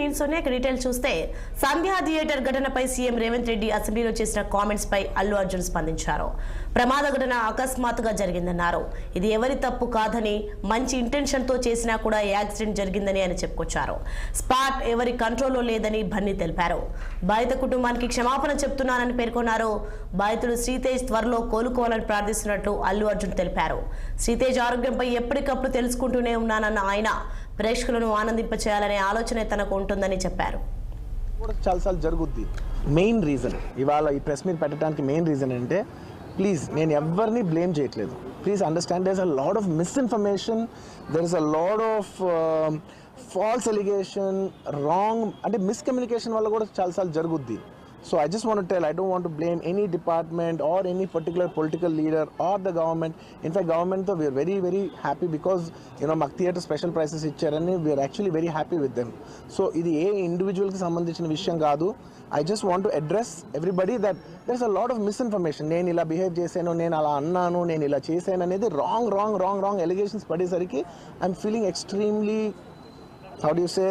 నేను సోనియాకి డీటెయిల్ చూస్తే సంధ్యా థియేటర్ ఘటనపై సీఎం రేవంత్ రెడ్డి అసెంబ్లీలో చేసిన కామెంట్స్ పై అల్లు అర్జున్ స్పందించారు. ప్రమాద ఘటన అకస్మాత్తుగా జరిగిందన్నారు. ఇది ఎవరి తప్పు కాదని, మంచి ఇంటెన్షన్ తో చేసినా కూడా యాక్సిడెంట్ జరిగిందని ఆయన చెప్పుకొచ్చారు. స్పాట్ ఎవరి కంట్రోల్లో లేదని బన్నీ తెలిపారు. బాధిత కుటుంబానికి క్షమాపణ చెప్తున్నానని పేర్కొన్నారు. బాధితుడు శ్రీతేజ్ త్వరలో కోలుకోవాలని ప్రార్థిస్తున్నట్లు అల్లు అర్జున్ తెలిపారు. శ్రీతేజ్ ఆరోగ్యంపై ఎప్పటికప్పుడు తెలుసుకుంటూనే ఉన్నానన్న ఆయన ప్రేక్షకులను ఆనందింపచేయాలనే ఆలోచన తనకు ఉంటుందని చెప్పారు. చాలాసార్లు జరుగుద్ది. మెయిన్ రీజన్ ఇవాళ ఈ ప్రెస్ మీట్ పెట్టడానికి మెయిన్ రీజన్ అంటే, ప్లీజ్ నేను ఎవరిని బ్లేమ్ చేయట్లేదు. Please understand, there is a lot of misinformation, there is a lot of false allegation, wrong అంటే మిస్కమ్యూనికేషన్ వల్ల కూడా చాలాసార్లు జరుగుద్ది. So I just want to tell, I don't want to blame any department or any particular political leader or the government. In fact, government though, we are very, very happy because, you know, Mak Theatre special prices ichcharani, we are actually very happy with them. So idi A individual ki sambandhinchina vishayam kaadu. I just want to address everybody that there's a lot of misinformation. నేను ఇలా behave చేశాను, నేను అలా అన్నాను, నేను ఇలా చేశాను అనేది wrong allegations పడేసరికి I'm feeling extremely, how do you say,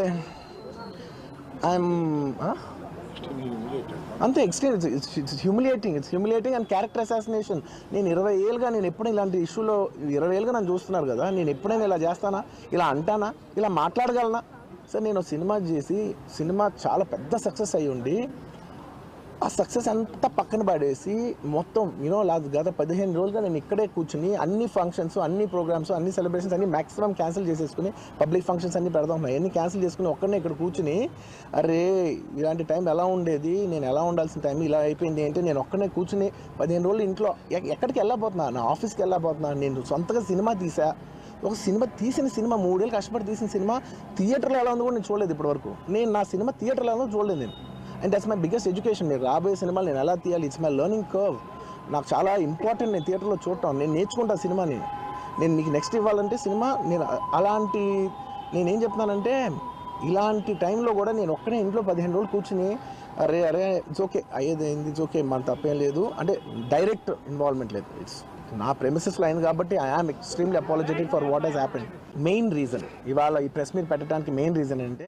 అంతే extreme. It's humiliating and character assassination. నేను 20 ఏళ్ళుగా నేను ఎప్పుడు ఇలాంటి ఇష్యూలో 20 ఏళ్ళుగా నన్ను చూస్తున్నారు కదా, నేను ఎప్పుడైనా ఇలా చేస్తానా, ఇలా అంటానా, ఇలా మాట్లాడగలనా? సార్ నేను సినిమా చేసి సినిమా చాలా పెద్ద సక్సెస్ అయ్యి ఉండి ఆ సక్సెస్ అంతా పక్కన పడేసి మొత్తం గత 15 రోజులుగా నేను ఇక్కడే కూర్చుని అన్ని ఫంక్షన్స్, అన్ని ప్రోగ్రామ్స్, అన్ని సెలబ్రేషన్స్ అన్ని మ్యాక్సిమం క్యాన్సిల్ చేసేసుకుని, పబ్లిక్ ఫంక్షన్స్ అన్ని పెడతా ఉన్నాయి, అన్ని క్యాన్సిల్ చేసుకుని ఒక్కడనే ఇక్కడ కూర్చుని, అరే ఇలాంటి టైం ఎలా ఉండేది, నేను ఎలా ఉండాల్సిన టైం ఇలా అయిపోయింది అంటే, నేను ఒక్కడనే కూర్చుని 15 రోజులు ఇంట్లో ఎక్కడికి వెళ్ళబోతున్నా, నా ఆఫీస్కి వెళ్ళబోతున్నా. నేను సొంతగా సినిమా తీసా. ఒక తీసిన సినిమా 3 ఏళ్ళు కష్టపడి తీసిన సినిమా థియేటర్లో ఎలా ఉందో కూడా నేను చూడలేదు ఇప్పటివరకు. నేను నా సినిమా థియేటర్లో ఎలా ఉందో చూడలేదు నేను. And that's my biggest education. నేను రాబోయే సినిమాలు నేను ఎలా తీయాలి, ఇట్స్ మై లెర్నింగ్ కర్వ్. నాకు చాలా ఇంపార్టెంట్ నేను థియేటర్లో చూడటం. నేను నేర్చుకుంటా సినిమాని. నేను మీకు నెక్స్ట్ ఇవ్వాలంటే సినిమా నేను అలాంటి, నేనేం చెప్తున్నానంటే, ఇలాంటి టైంలో కూడా నేను ఒక్కడే ఇంట్లో 15 రోజులు కూర్చుని అరే ఇట్స్ ఓకే, అయ్యేదైంది, ఇట్స్ ఓకే, మన తప్పేం లేదు అంటే డైరెక్ట్ ఇన్వాల్వ్మెంట్ లేదు. ఇట్స్ నా ప్రెమిసెస్లో అయింది కాబట్టి I am extremely apologetic for what has happened. Main reason ఇవాళ ఈ ప్రెస్ మీట్ పెట్టడానికి మెయిన్ రీజన్ అంటే